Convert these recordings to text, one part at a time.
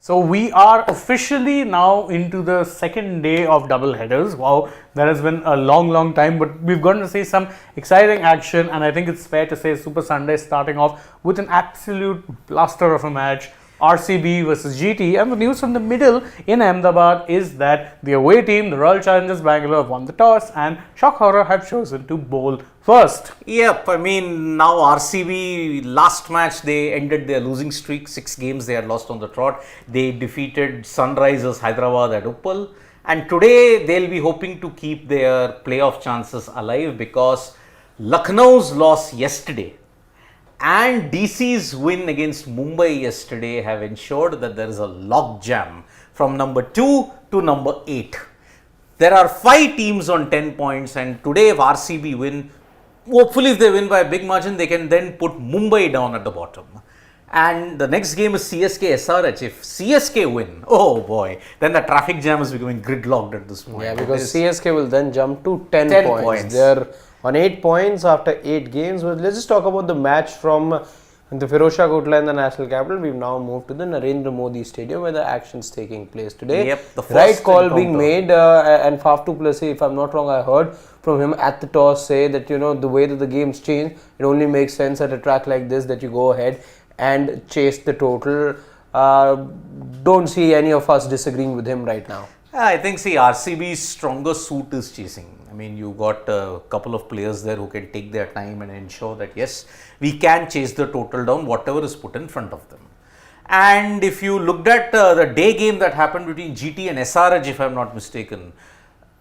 So we are officially now into the second day of double headers. Wow, that has been a long time, but we've gotten to see some exciting action, and I think it's fair to say Super Sunday starting off with an absolute blaster of a match. RCB versus GT, and the news from the middle in Ahmedabad is that the away team, the Royal Challengers Bangalore, have won the toss, and shock horror have chosen to bowl first. Yep, I mean, now RCB, last match they ended their losing streak, 6 games they had lost on the trot. They defeated Sunrisers Hyderabad at Uppal, and today they'll be hoping to keep their playoff chances alive because Lucknow's loss yesterday and DC's win against Mumbai yesterday have ensured that there is a logjam from number 2 to number 8. There are 5 teams on 10 points, and today if RCB win, hopefully if they win by a big margin, they can then put Mumbai down at the bottom. And the next game is CSK SRH. If CSK win, oh boy, then the traffic jam is becoming gridlocked at this point. Yeah, because CSK will then jump to 10 points. They're on 8 points after 8 games. But let's just talk about the match from the Firozshah Kotla in the national capital. We've now moved to the Narendra Modi Stadium where the action's taking place today. Yep, the first right call encounter being made, and Faf du Plessis, if I'm not wrong, I heard from him at the toss say that, you know, the way that the game's changed, it only makes sense at a track like this that you go ahead and chase the total. Don't see any of us disagreeing with him right now. I think, RCB's stronger suit is chasing. I mean, you got a couple of players there who can take their time and ensure that, yes, we can chase the total down, whatever is put in front of them. And if you looked at the day game that happened between GT and SRH, if I'm not mistaken,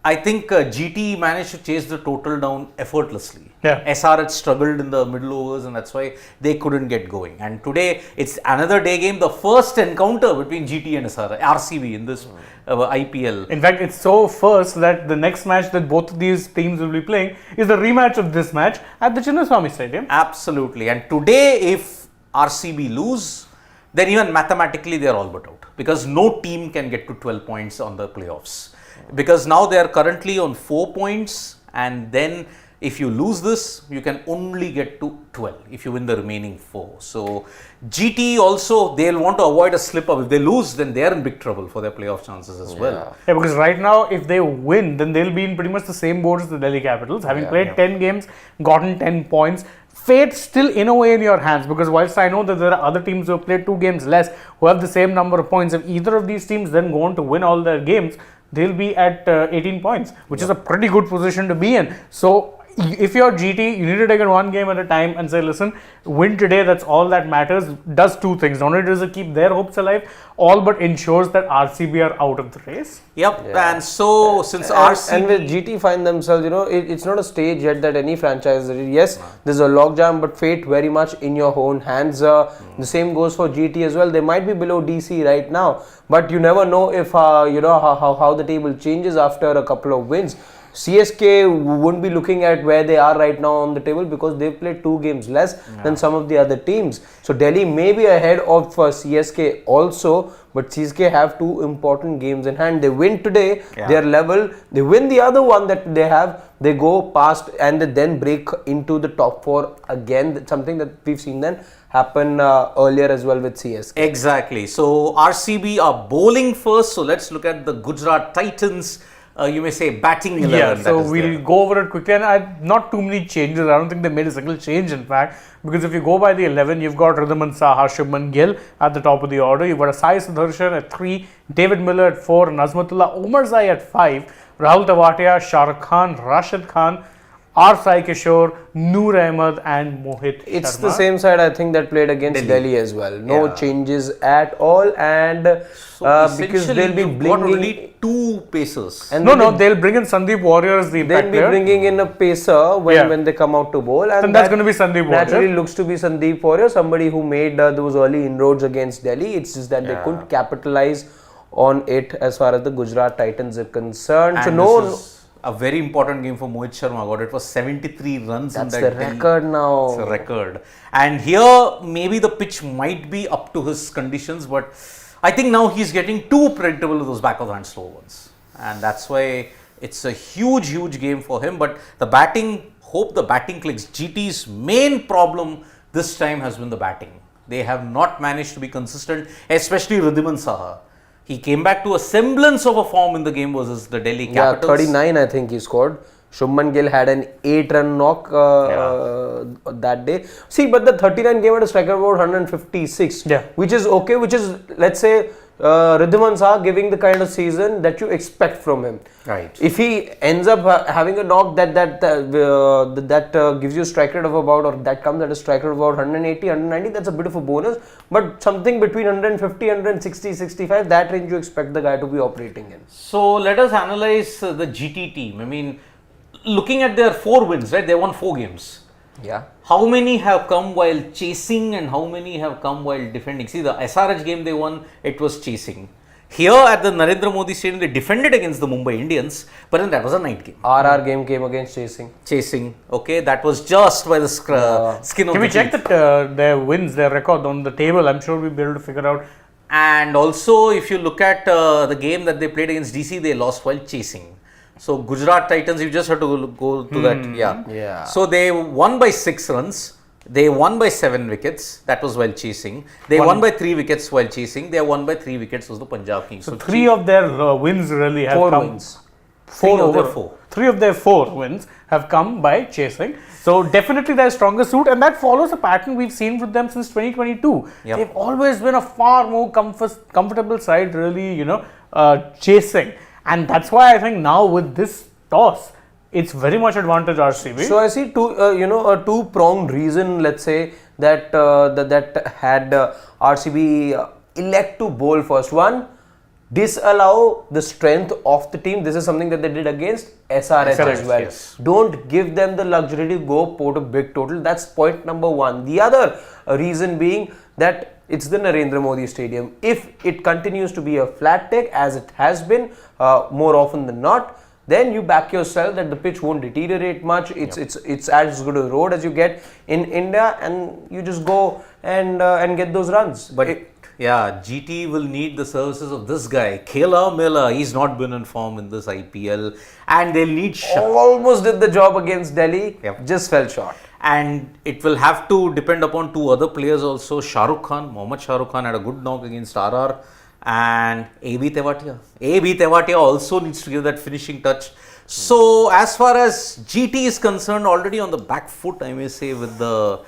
I think GT managed to chase the total down effortlessly. Yeah. SRH struggled in the middle overs, and that's why they couldn't get going. And today, it's another day game, the first encounter between GT and RCB in this IPL. In fact, it's so first that the next match that both of these teams will be playing is the rematch of this match at the Chinnaswamy Stadium. Absolutely. And today, if RCB lose, then even mathematically they are all but out, because no team can get to 12 points on the playoffs. Because now they are currently on 4 points, and then if you lose this, you can only get to 12 if you win the remaining 4. So GT also, they'll want to avoid a slip up. If they lose, then they are in big trouble for their playoff chances as well. Yeah, because right now, if they win, then they'll be in pretty much the same boat as the Delhi Capitals, having played 10 games, gotten 10 points. Fate still in a way in your hands, because whilst I know that there are other teams who have played 2 games less who have the same number of points, if either of these teams then go on to win all their games, they'll be at 18 points, which is a pretty good position to be in. So if you're GT, you need to take it one game at a time and say, listen, win today, that's all that matters. Does 2 things. Not only does it keep their hopes alive, all but ensures that RCB are out of the race. Yep, and so since RCB... And with GT find themselves, you know, it's not a stage yet that any franchise, yes, there's a logjam, but fate very much in your own hands. The same goes for GT as well. They might be below DC right now, but you never know if, you know, how the table changes after a couple of wins. CSK wouldn't be looking at where they are right now on the table because they've played 2 games less than some of the other teams. So Delhi may be ahead of CSK also, but CSK have 2 important games in hand. They win today, they're level. They win the other one that they have, they go past and they then break into the top 4 again. That's something that we've seen then happen earlier as well with CSK. Exactly. So RCB are bowling first. So let's look at the Gujarat Titans. You may say batting 11. Yeah, so we'll go over it quickly, and not too many changes. I don't think they made a single change, in fact, because if you go by the 11, you've got Ridhaman Saha, Shubman Gill at the top of the order. You've got Asai Sudarshan at 3, David Miller at 4, Nazmatullah Omarzai at 5, Rahul Tewatia, Shah Rukh Khan, Rashid Khan, R. Sai Kishore, Noor Ahmed and Mohit It's Sharma. the same side, I think, that played against Delhi as well. No changes at all, and because they'll be bringing only 2 pacers. And they'll bring in Sandeep Warrior as the impact player. They'll be bringing in a pacer when they come out to bowl, and that's going to be Sandeep Warrior. Naturally looks to be Sandeep Warrior, somebody who made those early inroads against Delhi. It's just that they couldn't capitalize on it as far as the Gujarat Titans are concerned. And so a very important game for Mohit Sharma. Got it was 73 runs in that That's the record now. It's a record. And here, maybe the pitch might be up to his conditions, but I think now he's getting too predictable with those back of the hand slow ones. And that's why it's a huge game for him. But the batting, hope the batting clicks. GT's main problem this time has been the batting. They have not managed to be consistent, especially Ridhiman Saha. He came back to a semblance of a form in the game versus the Delhi Capitals. 39 I think he scored. Shubman Gill had an 8-run knock that day. See, but the 39 came at a strike rate of about 156, which is okay, which is, let's say, Ridhiman Saha giving the kind of season that you expect from him. Right. If he ends up having a knock that gives you a strike rate of about, or that comes at a strike rate of about 180, 190, that's a bit of a bonus. But something between 150, 160, 65, that range you expect the guy to be operating in. So let us analyze the GT team. I mean, looking at their 4 wins, right? They won 4 games. Yeah. How many have come while chasing and how many have come while defending? See, the SRH game they won, it was chasing. Here at the Narendra Modi Stadium, they defended against the Mumbai Indians, but then that was a night game. RR game came against chasing. Chasing, okay, that was just by the skin of the teeth. Can we check that their wins, their record on the table? I'm sure we'll be able to figure out. And also, if you look at the game that they played against DC, they lost while chasing. So Gujarat Titans, you just have to go to that. Yeah. So they won by 6 runs. They won by 7 wickets. That was while chasing. They won by 3 wickets while chasing. They won by 3 wickets was the Punjab Kings. So 3 of their wins really have 4 come. wins. 4 of their 4. 3 of their 4 wins have come by chasing. So definitely their strongest suit, and that follows a pattern we've seen with them since 2022. They've always been a far more comfortable side, really, chasing. And that's why I think now with this toss, it's very much advantage RCB. So I see a two-pronged reason, let's say, that that had RCB elect to bowl first. One, disallow the strength of the team. This is something that they did against SRH as well. Yes. Don't give them the luxury to go put a big total. That's point number 1. The other reason being that it's the Narendra Modi Stadium. If it continues to be a flat deck, as it has been more often than not, then you back yourself that the pitch won't deteriorate much. It's as good a road as you get in India, and you just go and get those runs. But GT will need the services of this guy, Khela Mela. He's not been in form in this IPL, and they'll need almost did the job against Delhi, just fell short. And it will have to depend upon 2 other players also. Mohammad Shah Rukh Khan had a good knock against RR, and AB Tewatia also needs to give that finishing touch. So as far as GT is concerned, already on the back foot, I may say, with the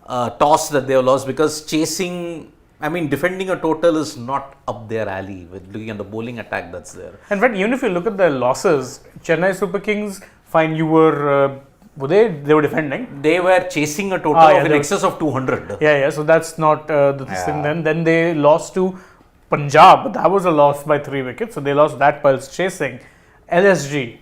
toss that they have lost, because chasing, I mean, defending a total is not up their alley with looking at the bowling attack that's there. In fact, even if you look at their losses, Chennai Super Kings, fine, you were... they were defending. They were chasing a total of in excess of 200. So that's not the thing then. Then they lost to Punjab. That was a loss by 3 wickets. So they lost that whilst chasing. LSG.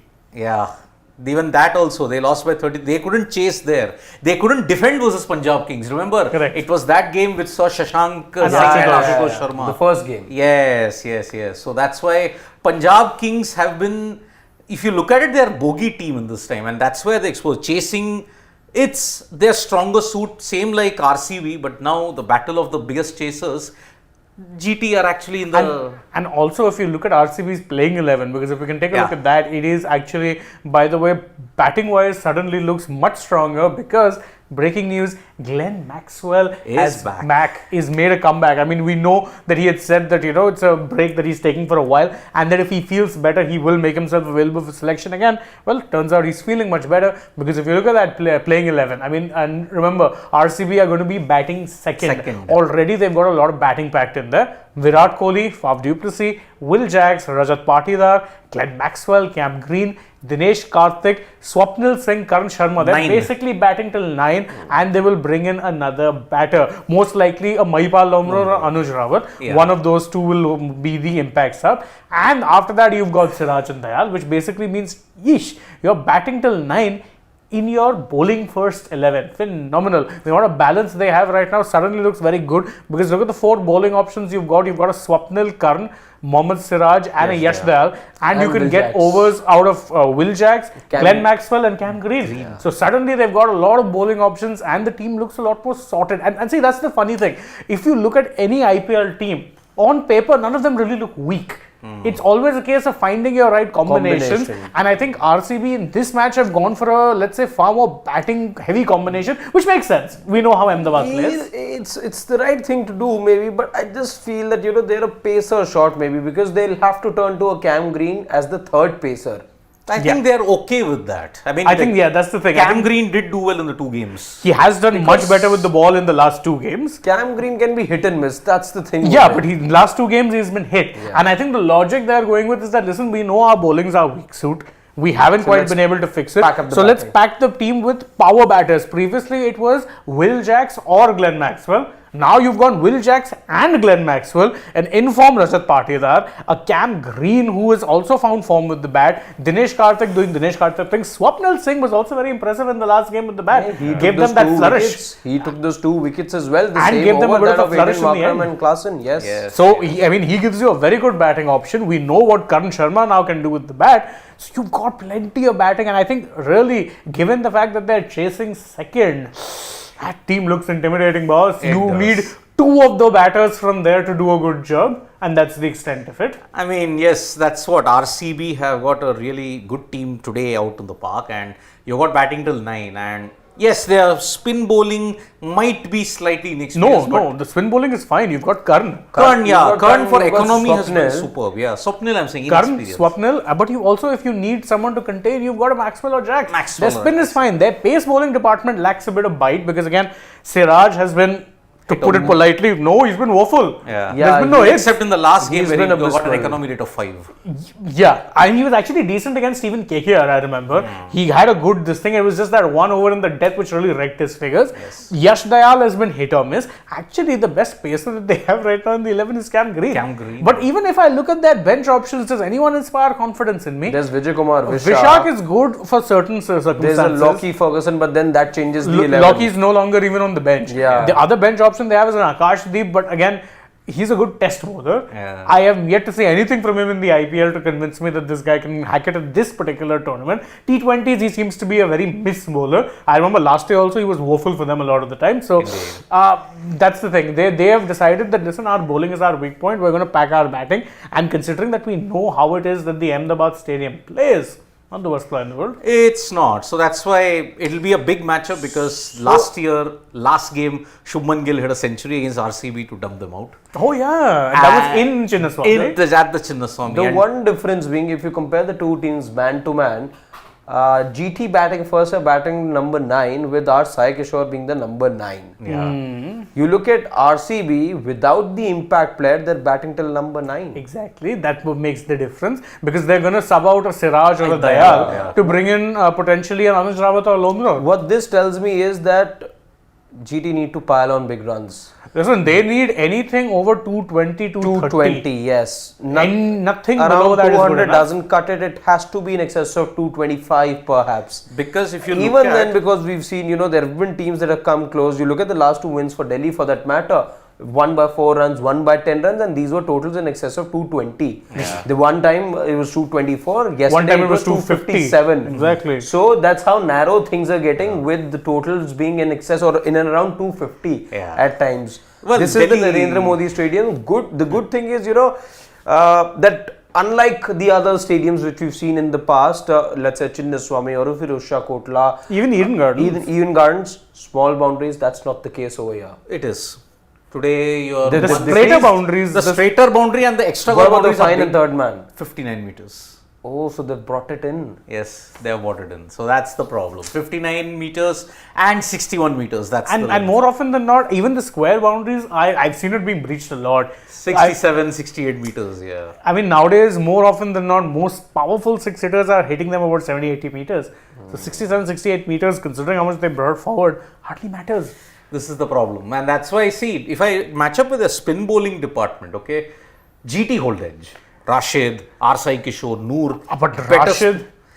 Even that also, they lost by 30. They couldn't chase there. They couldn't defend versus Punjab Kings. Remember? Correct. It was that game which saw Shashank Singh and Ashutosh Sharma. The first game. Yes. So that's why Punjab Kings have been... If you look at it, they are bogey team in this time, and that's where they expose chasing. It's their stronger suit, same like RCB, but now the battle of the biggest chasers, GT are actually in the... And also if you look at RCB's playing 11, because if we can take a look at that, it is actually, by the way, batting wise suddenly looks much stronger, because breaking news, Glenn Maxwell is made a comeback. I mean, we know that he had said that, it's a break that he's taking for a while, and that if he feels better, he will make himself available for selection again. Well, turns out he's feeling much better, because if you look at that playing 11, I mean, and remember, RCB are going to be batting second. Already they've got a lot of batting packed in there. Virat Kohli, Faf du Plessis, Will Jacks, Rajat Patidar, Glenn Maxwell, Cam Green, Dinesh Karthik, Swapnil Singh, Karan Sharma. They're basically batting till 9, and they will bring in another batter. Most likely a Mahipal Lomro or Anuj Rawat. One of those 2 will be the impact sub. And after that, you've got Siraj and Dayal, which basically means, you're batting till 9 in your bowling first 11. Phenomenal. The amount of balance they have right now suddenly looks very good, because look at the 4 bowling options you've got. You've got a Swapnil, Karan, Mohammad Siraj and a Yash Dayal, and you can Will get Jacks. overs out of Will Jacks, Glenn Maxwell and Cam Green. So suddenly they've got a lot of bowling options, and the team looks a lot more sorted. And see, that's the funny thing. If you look at any IPL team, on paper, none of them really look weak. It's always a case of finding your right combinations. And I think RCB in this match have gone for a, let's say, far more batting heavy combination, which makes sense. We know how Ahmedabad plays. It's the right thing to do maybe, but I just feel that they're a pacer short maybe, because they'll have to turn to a Cam Green as the third pacer. I think they're okay with that. I mean, That's the thing. Cam Green did do well in the 2 games. He has done much better with the ball in the last 2 games. Cam Green can be hit and miss. That's the thing. Yeah, but in last 2 games he's been hit. Yeah. And I think the logic they're going with is that, listen, we know our bowling's our weak suit. We haven't quite been able to fix it. So let's pack the team with power batters. Previously it was Will Jacks or Glenn Maxwell. Now you've got Will Jacks and Glenn Maxwell, an in-form Rajat Patidar, a Cam Green who has also found form with the bat, Dinesh Karthik doing Dinesh Karthik things. Swapnil Singh was also very impressive in the last game with the bat. He gave them that flourish. Wickets. He took those 2 wickets as well. And gave them a bit of a flourish in the end. And Klaasen, yes. So, he gives you a very good batting option. We know what Karan Sharma now can do with the bat. So, you've got plenty of batting. And I think really, given the fact that they're chasing second, that team looks intimidating, boss. You need 2 of the batters from there to do a good job, and that's the extent of it. I mean, yes, that's what RCB have got a really good team today out in the park, and you got batting till 9. And yes, their spin bowling might be slightly inexperienced. No, the spin bowling is fine. You've got Karan. Karan for economy has been superb. Yeah, Swapnil, I'm saying Karan, Swapnil, but you also, if you need someone to contain, you've got a Maxwell or Jack. Their spin is fine. Their pace bowling department lacks a bit of bite because, again, Siraj has been, to put it politely, he's been woeful. There's been no hits. Except in the last game where he got an economy rate of 5. Yeah, and he was actually decent against Stephen KKR, I remember. He had a good this thing. It was just that 1 over in the death which really wrecked his figures. Yash Dayal has been hit or miss. Actually, the best pacer that they have right now in the 11 is Cam Green. But even if I look at their bench options, does anyone inspire confidence in me? There's Vijay Kumar, Vishak is good for certain circumstances. There's a Lockie Ferguson, but then that changes the 11. Lockie is no longer even on the bench. Yeah. The other bench option they have is an Akashdeep, but again, he's a good test bowler. I have yet to see anything from him in the IPL to convince me that this guy can hack it at this particular tournament. T20s, he seems to be a very miss bowler. I remember last year also he was woeful for them a lot of the time. So that's the thing. They have decided that, listen, our bowling is our weak point. We're going to pack our batting. And considering that we know how it is that the Ahmedabad Stadium plays, not the worst player in the world. It's not. So that's why it'll be a big matchup, because last game, Shubman Gill hit a century against RCB to dump them out. Oh yeah, that was in Chinnaswamy. At the Chinnaswamy. The one difference being, if you compare the 2 teams man to man, GT batting first, batting number 9, with our Sai Kishore being the number 9. You look at RCB, without the impact player, they're batting till number 9. Exactly, that makes the difference, because they're going to sub out a Siraj or a Dayal to bring in potentially an Anuj Rawat or Lomro. What this tells me is that GT need to pile on big runs. Listen, they need anything over 220, 220, yes. Nothing around below that 200 is good enough. Doesn't cut it. It has to be in excess of 225 perhaps. Because if you even then, because we've seen, there have been teams that have come close. You look at the last 2 wins for Delhi for that matter. 1 by 4 runs, 1 by 10 runs, and these were totals in excess of 220. The one time it was 224. Yesterday one time it was 257. Exactly. So that's how narrow things are getting, with the totals being in excess or in and around 250 at times. Well, this is the Narendra Modi Stadium. The good thing is, that unlike the other stadiums which we've seen in the past, let's say Chinnaswamy or Firuzshah Kotla, even Eden Gardens, small boundaries, that's not the case over here. It is. Today, the straighter boundaries. The straighter boundary and the extra boundaries. What about the fine and third man? 59 meters. Oh, so they've brought it in. Yes, they have brought it in. So that's the problem. 59 meters and 61 meters. And more often than not, even the square boundaries, I've seen it being breached a lot. 67, 68 meters, yeah. I mean, nowadays, more often than not, most powerful 6-hitters are hitting them about 70, 80 meters. So 67, 68 meters, considering how much they brought forward, hardly matters. This is the problem. And that's why, see, if I match up with a spin bowling department, okay, GT hold edge. Rashid, RCB Kishore, Noor. But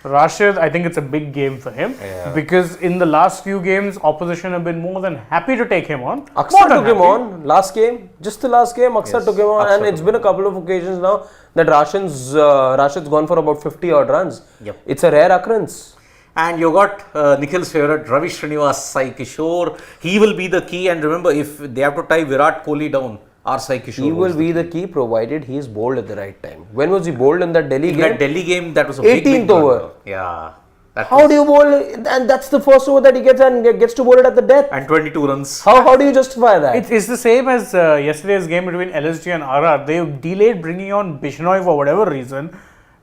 Rashid, I think it's a big game for him, because in the last few games, opposition have been more than happy to take him on. Aksar took him on last game, just the last game. Aksar took him on, and it's been a couple of occasions now that Rashid's gone for about 50 odd runs. It's a rare occurrence. And you got Nikhil's favorite, Ravi Srinivas, Sai Kishore. He will be the key. And remember, if they have to tie Virat Kohli down, Sai Kishore He will was be the key provided he is bowled at the right time. When was he bowled in that Delhi in game? that Delhi game, that was a 18th big over. blunder. Yeah. How do you bowl? And that's the first over that he gets and gets to bowl it at the death. And 22 runs. How do you justify that? It's the same as yesterday's game between LSG and RR. They delayed bringing on Bishnoi for whatever reason.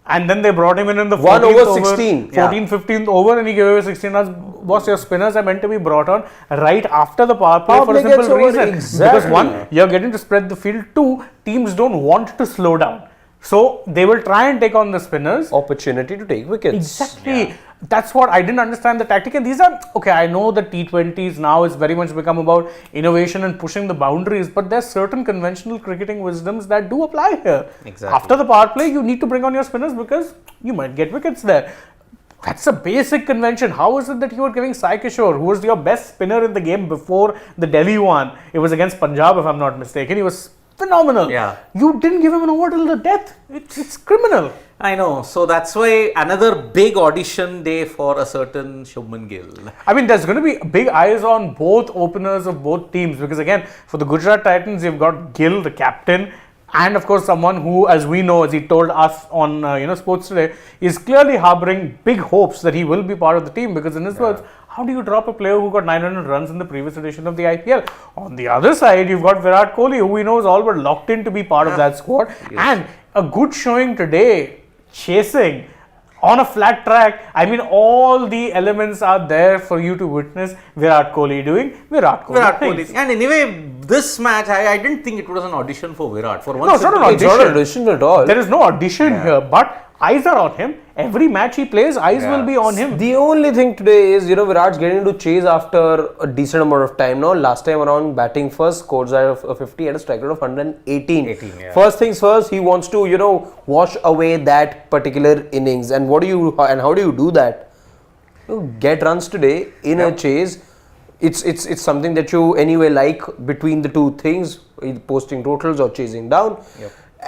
And then they brought him in the 1 14th over 16. 15th over, and he gave away 16 runs. Boss, your spinners are meant to be brought on right after the power play Power for a play gets simple over, reason. exactly. Because one, you're getting to spread the field. Two, teams don't want to slow down. So they will try and take on the spinners. Opportunity to take wickets. Exactly. That's what I didn't understand the tactic. And these are, okay, I know the T20s now is very much become about innovation and pushing the boundaries, but there's certain conventional cricketing wisdoms that do apply here. Exactly. After the power play, you need to bring on your spinners because you might get wickets there. That's a basic convention. How is it that you were giving Sai Kishore, who was your best spinner in the game before the Delhi one? It was against Punjab, if I'm not mistaken. He was phenomenal. Yeah. You didn't give him an over till the death. It's criminal. I know. So that's why another big audition day for a certain Shubman Gill. I mean, there's going to be big eyes on both openers of both teams because, again, for the Gujarat Titans, you've got Gill, the captain, and of course, someone who, as we know, as he told us on Sports Today, is clearly harboring big hopes that he will be part of the team because, in his words, how do you drop a player who got 900 runs in the previous edition of the IPL? On the other side, you've got Virat Kohli, who we know is all but locked in to be part of that squad, and a good showing today. Chasing on a flat track. I mean, all the elements are there for you to witness Virat Kohli doing Virat Kohli. And anyway, this match, I didn't think it was an audition for Virat. For one, No, it's not an It's not an audition at all. There is no audition here, but eyes are on him. Every match he plays, eyes will be on him. The only thing today is, Virat's getting into chase after a decent amount of time now. Last time around, batting first, scored of 50 and a strike rate of 118. First things first, he wants to, wash away that particular innings. And how do you do that? You get runs today in a chase. It's something that you anyway like between the two things, either posting totals or chasing down.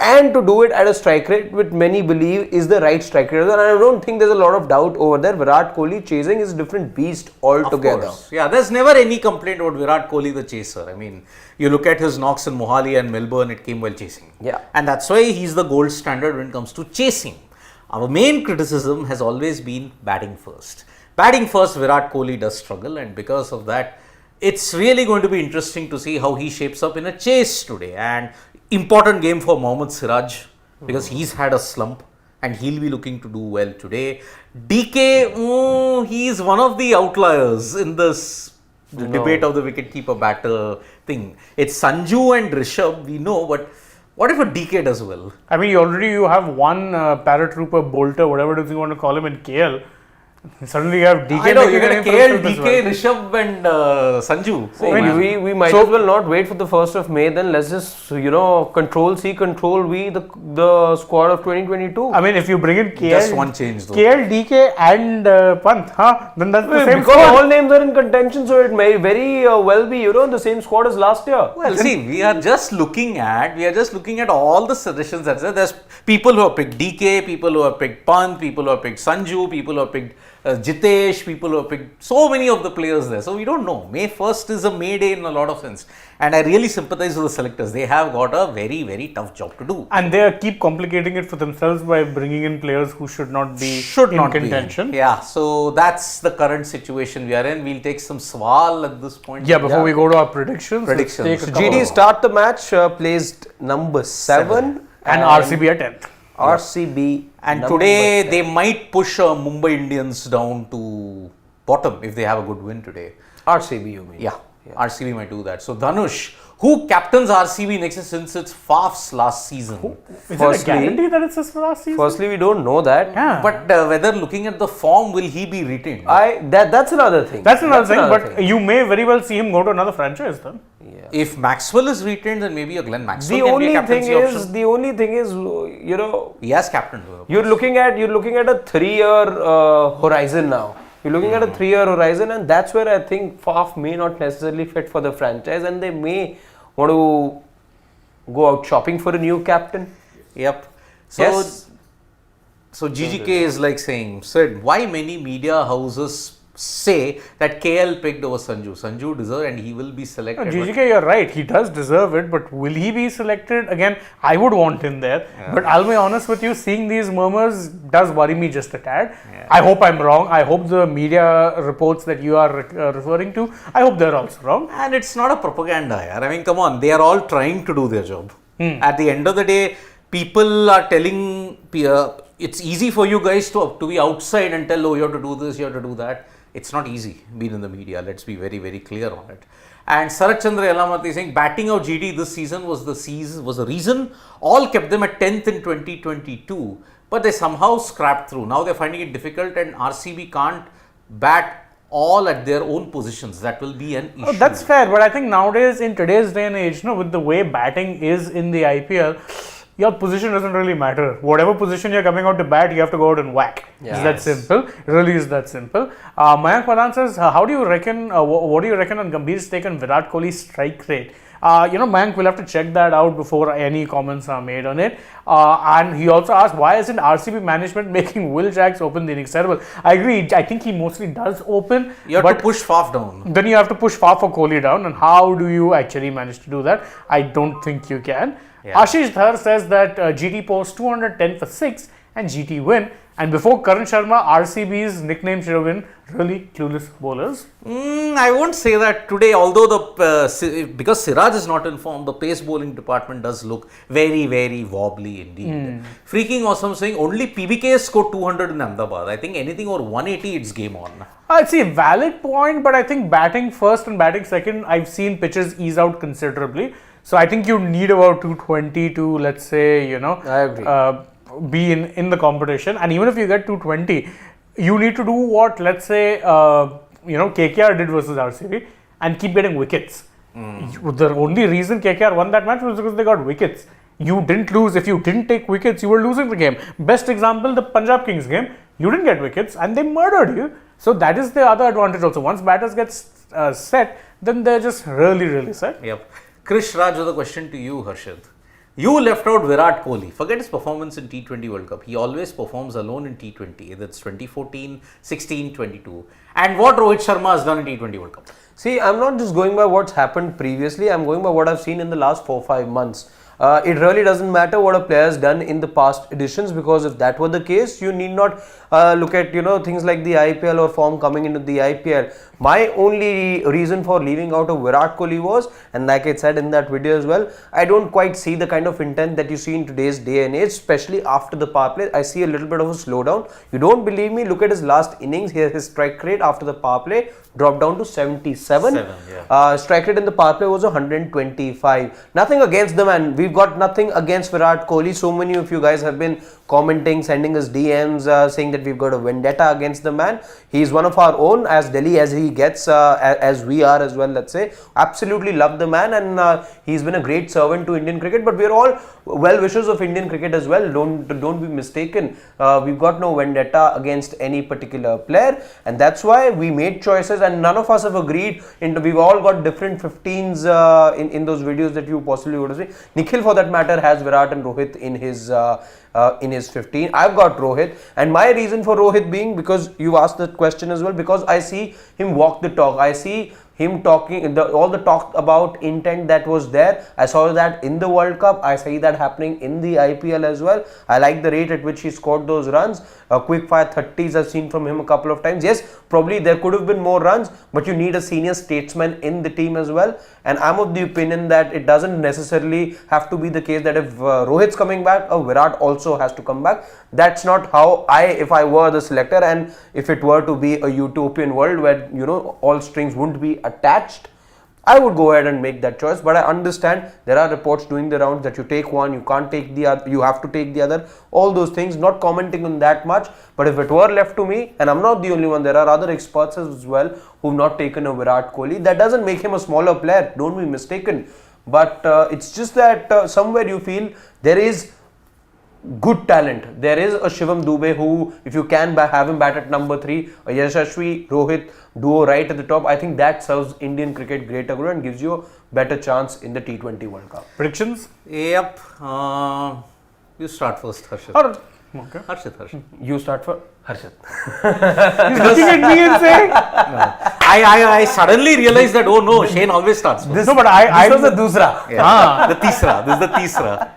And to do it at a strike rate which many believe is the right strike rate. And I don't think there's a lot of doubt over there. Virat Kohli chasing is a different beast altogether. Of course. Yeah, there's never any complaint about Virat Kohli the chaser. I mean, you look at his knocks in Mohali and Melbourne, it came while chasing. Yeah. And that's why he's the gold standard when it comes to chasing. Our main criticism has always been batting first. Batting first, Virat Kohli does struggle, and because of that, it's really going to be interesting to see how he shapes up in a chase today. And important game for Mohammad Siraj because he's had a slump and he'll be looking to do well today. DK, he's one of the outliers in this debate of the wicketkeeper batter thing. It's Sanju and Rishabh, we know, but what if a DK does well? I mean, you have one paratrooper, bolter, whatever it is you want to call him in KL. Suddenly you have DK. I know, you're going to KL, as DK, well. Rishabh and Sanju. We might as well not wait for the 1st of May, then let's just, control C, control V, the squad of 2022. I mean, if you bring in KL, Just one change though. KL, DK and Pant, then that's the same because squad. all names are in contention, so it may very well be, the same squad as last year. Well, see, we are just looking at all the suggestions that there's people who have picked DK, people who have picked Pant, people who have picked Sanju, people who have picked Jitesh, people who have picked so many of the players there. So we don't know. May 1st is a May day in a lot of sense. And I really sympathize with the selectors. They have got a very, very tough job to do. And they keep complicating it for themselves by bringing in players who should not be in contention. Yeah, so that's the current situation we are in. We'll take some swal at this point. Yeah, before we go to our predictions. let's take a couple. GD start the match, placed number 7 and RCB at 10th. RCB. And today they might push Mumbai Indians down to bottom if they have a good win today. RCB, you mean? Yeah, RCB might do that. So Dhanush, who captains RCB next since it's Faf's last season? Is it a guarantee that it's his last season? Firstly, we don't know that. Yeah. But whether looking at the form, will he be retained? That's another thing. That's another thing, but you may very well see him go to another franchise then. If Maxwell is retained, then maybe a Glenn Maxwell The can only be a captaincy option. thing is, He has captained. you're looking at a 3-year horizon now. You're looking at a 3-year horizon, and that's where I think Faf may not necessarily fit for the franchise, and they may want to go out shopping for a new captain. Yep. So GGK is like saying, Sid, why many media houses say that KL picked over Sanju. Sanju deserved and he will be selected. GGK, you're right. He does deserve it, but will he be selected? Again, I would want him there. Yeah. But I'll be honest with you, seeing these murmurs does worry me just a tad. Yeah. I hope I'm wrong. I hope the media reports that you are referring to, I hope they're also wrong. And it's not a propaganda. I mean, come on. They are all trying to do their job. At the end of the day, people are telling, it's easy for you guys to be outside and tell, oh, you have to do this, you have to do that. It's not easy being in the media. Let's be very, very clear on it. And Sarat Chandra Yelamat is saying batting out GT this season was the reason all kept them at 10th in 2022. But they somehow scrapped through. Now they're finding it difficult and RCB can't bat all at their own positions. That will be an issue. Oh, that's fair. But I think nowadays, in today's day and age, with the way batting is in the IPL, your position doesn't really matter. Whatever position you're coming out to bat, you have to go out and whack. Yes. It's that simple. It really is that simple. Mayank Madan says, how do you reckon, what do you reckon on Gambhir's take on Virat Kohli's strike rate? Mayank, we'll have to check that out before any comments are made on it. And he also asked, why isn't RCB management making Will Jacks open the innings? Terrible. I agree. I think he mostly does open. You have to push Faf down. Then you have to push Faf or Kohli down. And how do you actually manage to do that? I don't think you can. Yeah. Ashish Dhar says that GT posts 210 for 6 and GT win. And before Karan Sharma, RCB's nickname should have been really clueless bowlers. I won't say that today, although because Siraj is not in form, the pace bowling department does look very, very wobbly indeed. Freaking awesome saying only PBK scored 200 in Ahmedabad. I think anything over 180, it's game on. It's a valid point, but I think batting first and batting second, I've seen pitches ease out considerably. So I think you need about 220 to, let's say, I agree. Be in the competition. And even if you get 220, you need to do what, let's say, KKR did versus RCB and keep getting wickets. The only reason KKR won that match was because they got wickets. You didn't lose. If you didn't take wickets, you were losing the game. Best example, the Punjab Kings game. You didn't get wickets and they murdered you. So that is the other advantage also. Once batters get set, then they're just really, really set. Yep. Krish Raj with a question to you, Harshad. You left out Virat Kohli. Forget his performance in T20 World Cup. He always performs alone in T20. That's 2014, 16, 22. And what Rohit Sharma has done in T20 World Cup. See, I'm not just going by what's happened previously. I'm going by what I've seen in the last 4-5 months. It really doesn't matter what a player has done in the past editions, because if that were the case, you need not look at things like the IPL or form coming into the IPL. My only reason for leaving out of Virat Kohli was, and like I said in that video as well, I don't quite see the kind of intent that you see in today's day and age, especially after the power play. I see a little bit of a slowdown. You don't believe me? Look at his last innings. Here, his strike rate after the power play dropped down to 77. Strike rate in the power play was 125. Nothing against the man. We've got nothing against Virat Kohli. So many of you guys have been commenting, sending us DMs, saying that we've got a vendetta against the man. He's one of our own, as Delhi as he gets, as we are as well, let's say. Absolutely love the man, and he's been a great servant to Indian cricket, but we're all well wishers of Indian cricket as well. Don't be mistaken. We've got no vendetta against any particular player, and that's why we made choices, and none of us have agreed. We've all got different 15s in those videos that you possibly would have seen. Nikhil, for that matter, has Virat and Rohit in his 15. I've got Rohit, and my reason for Rohit being, because you asked that question as well, because I see him walk the talk. I see him talking, all the talk about intent that was there. I saw that in the World Cup. I see that happening in the IPL as well. I like the rate at which he scored those runs. Quick fire 30s I've seen from him a couple of times. Yes, probably there could have been more runs, but you need a senior statesman in the team as well. And I'm of the opinion that it doesn't necessarily have to be the case that if Rohit's coming back, Virat also has to come back. That's not how if I were the selector, and if it were to be a utopian world where all strings wouldn't be attached, I would go ahead and make that choice. But I understand there are reports doing the rounds that you take one, you can't take the other, you have to take the other, all those things. Not commenting on that much, but if it were left to me, and I'm not the only one, there are other experts as well who've not taken a Virat Kohli. That doesn't make him a smaller player, don't be mistaken, but it's just that somewhere you feel there is good talent. There is a Shivam Dube who, if you can have him bat at number 3, a Yashasvi Rohit duo right at the top, I think that serves Indian cricket greater good and gives you a better chance in the T20 World Cup. Predictions? Yep. You start first, Harshad. Okay. Harshit. You start for Harshit. He's looking at me and saying, I suddenly realized that, oh no, Shane always starts first. no, but I This was the dusra. Yeah. The Tisra. This is the Tisra.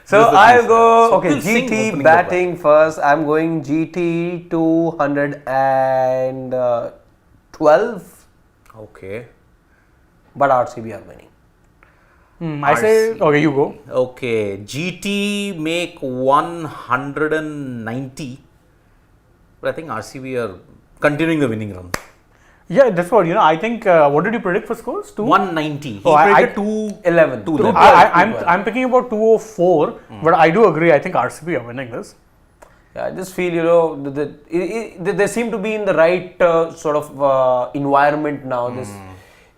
So the I'll Tisra. go, So okay, we'll sing GT opening the batting first. I'm going GT 212, Okay. but RCB are winning. I say, okay, you go. Okay. GT make 190. But I think RCB are continuing the winning run. Yeah, that's what, I think, what did you predict for scores? 190. He Oh, I- predicted 11. 211. I'm picking about 204, but I do agree. I think RCB are winning this. Yeah, I just feel, they seem to be in the right sort of environment now.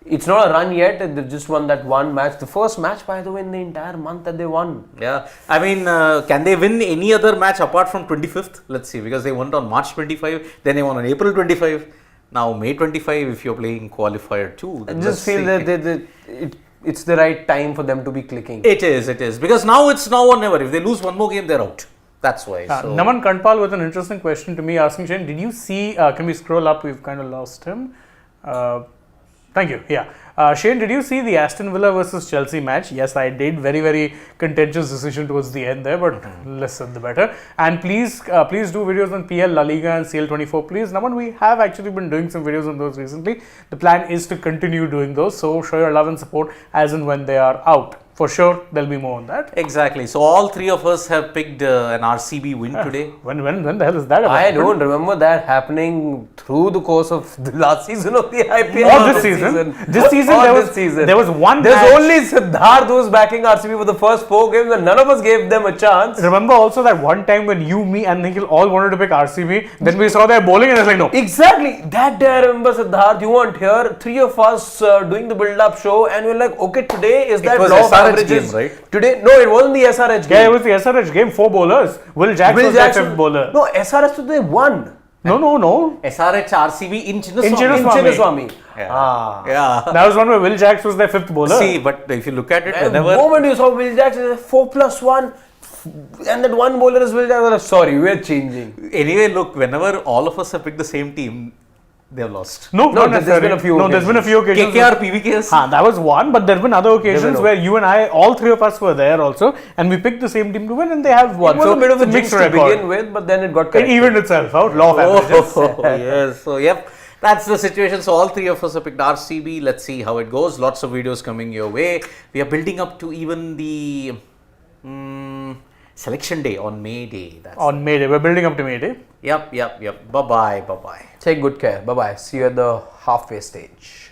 It's not a run yet. They've just won that one match. The first match, by the way, in the entire month that they won. Yeah. I mean, can they win any other match apart from 25th? Let's see. Because they won on March 25, then they won on April 25. Now, May 25, if you're playing qualifier 2. I just feel that it's the right time for them to be clicking. It is. Because now it's now or never. If they lose one more game, they're out. That's why. Naman Kanpal with an interesting question to me, asking Shane, did you see, can we scroll up? We've kind of lost him. Thank you. Yeah. Shane, did you see the Aston Villa versus Chelsea match? Yes, I did. Very, very contentious decision towards the end there, but listen, the better. And please do videos on PL, La Liga and CL24. Please, Naman, we have actually been doing some videos on those recently. The plan is to continue doing those. So show your love and support as and when they are out. For sure, there'll be more on that. Exactly. So all three of us have picked an RCB win today. When the hell is that about? I don't remember that happening through the course of the last season of the IPL. Or this season. This season, there was one There's match. only Siddharth who was backing RCB for the first 4 games and none of us gave them a chance. Remember also that one time when you, me and Nikhil all wanted to pick RCB, then we saw their bowling and I was like, no. Exactly. That day I remember, Siddharth, you weren't here. 3 of us doing the build-up show and we're like, okay, today is that was law of SRH averages. game, right? Today, no, it wasn't the SRH game. Yeah, it was the SRH game, 4 bowlers. Will Jackson was their 5th bowler. No, SRH they won. No. SRH RCB in Chinnaswamy. In Chinnaswamy. Chinnaswamy. Yeah. That was one where Will Jacks was their 5th bowler. See, but if you look at it, And the whenever moment you saw Will Jackson, 4+1, and that one bowler is Will Jackson, sorry, we're changing. anyway, look, whenever all of us have picked the same team, they have lost. No, not there's necessarily. been a few there's been a few occasions. KKR, PVKs. That was one, but there have been other occasions where you and I, all 3 of us were there also, and we picked the same team to win, and they have won. It was a bit of a it's jinx to record. begin with, but then it got It corrected. evened itself out, law of averages. Yes. So, yep. That's the situation. So, all 3 of us have picked RCB. Let's see how it goes. Lots of videos coming your way. We are building up to even the selection day on May Day. On May Day. We're building up to May Day. Yep. Bye-bye. Take good care. Bye-bye. See you at the halfway stage.